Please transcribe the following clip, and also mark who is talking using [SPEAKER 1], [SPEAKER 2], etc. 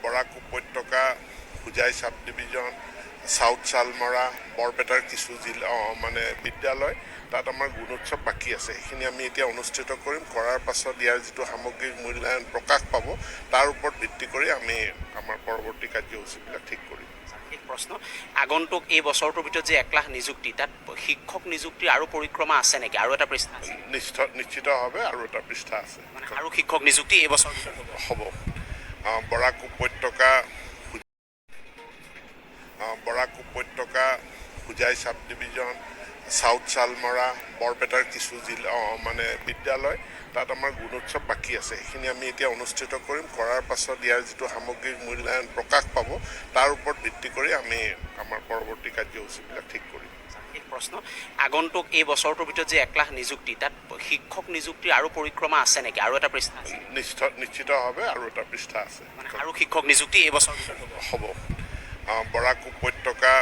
[SPEAKER 1] বৰাক উপত্যকা Hojai sub division south Salmara বৰপেটাৰ কিছু জিলা মানে বিদ্যালয় তাত আমাৰ গুণোৎসৱ বাকী আছে সেইখিনি আমি এতিয়া অনুষ্ঠিত কৰিম কৰাৰ পাছত ইয়াৰ যিটো সামগ্ৰিক মূল্যায়ন প্ৰকাশ পাব তাৰ ওপৰত ভিত্তি কৰি আমি আমাৰ পৰৱৰ্তী কাৰ্যসূচীবিলাক ঠিক কৰিম
[SPEAKER 2] এক প্ৰশ্ন আগন্তুক এই বছৰটোৰ ভিতৰত যে 1 লাখ নিযুক্তি তাত শিক্ষক নিযুক্তিৰ আৰু পৰিক্ৰমা আছে নেকি আৰু এটা পৃষ্ঠা আছে
[SPEAKER 1] নিশ্চিতভাৱে আৰু এটা পৃষ্ঠা আছে
[SPEAKER 2] মানে আৰু শিক্ষক নিযুক্তি এই বছৰ
[SPEAKER 1] হ'ব বৰাক উপত্যকা Hojai sub division south Salmara বৰপেটাৰ কিছু জিলা মানে বিদ্যালয় তাত আমাৰ গুণোৎসৱ বাকী আছে সেইখিনি আমি এতিয়া অনুষ্ঠিত কৰিম কৰাৰ পাছত ইয়াৰ যিটো সামগ্ৰিক মূল্যায়ন প্ৰকাশ পাব তাৰ ওপৰত ভিত্তি কৰি আমি আমাৰ পৰৱৰ্তী কাৰ্যসূচীবিলাক ঠিক কৰিম
[SPEAKER 2] এক প্ৰশ্ন আগন্তুক এই বছৰটোৰ ভিতৰত যে 1 লাখ নিযুক্তি তাত শিক্ষক নিযুক্তিৰ আৰু পৰিক্ৰমা আছে নেকি আৰু এটা পৃষ্ঠা আছে
[SPEAKER 1] নিশ্চিতভাৱে আৰু এটা পৃষ্ঠা আছে
[SPEAKER 2] মানে আৰু শিক্ষক নিযুক্তি এই বছৰ
[SPEAKER 1] হ'ব বৰাক উপত্যকা